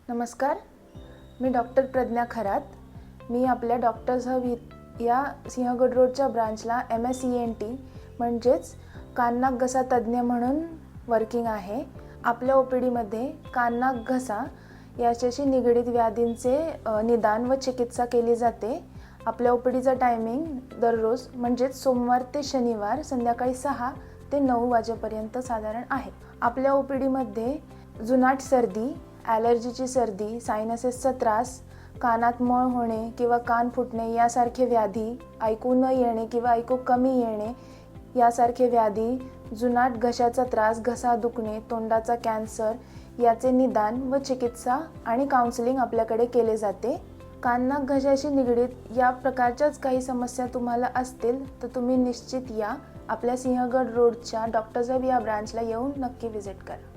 नमस्कार, मी डॉक्टर प्रज्ञा खरात। मी आपल्या doctors hub या सिंहगड रोडच्या ब्रांचला MSENT म्हणजेच कान नाक घसा तज्ञ म्हणून वर्किंग आहे। आपल्या OPDमध्ये कान नाक घसा याच्याशी निगडित व्याधींचे निदान व चिकित्सा केली जाते। आपल्या OPDचा टायमिंग दररोज म्हणजेच सोमवार ते शनिवार संध्याकाळी 6 ते 9 वाजेपर्यंत साधारण आहे। आपल्या OPDमध्ये जुनाट सर्दी, ॲलर्जीची सर्दी, सायनसेसचा त्रास, कानात मळ होणे किंवा कान फुटणे यासारखे व्याधी, ऐकू न येणे किंवा ऐकू कमी येणे यासारखे व्याधी, जुनाट घशाचा त्रास, घसा दुखणे, तोंडाचा कॅन्सर याचे निदान व चिकित्सा आणि काउन्सिलिंग आपल्याकडे केले जाते। कान नाक घशाशी निगडित या प्रकारच्याच काही समस्या तुम्हाला असतील तर तुम्ही निश्चित या आपल्या सिंहगड रोडच्या डॉक्टर्स हब या ब्रांचला येऊन नक्की व्हिजिट करा।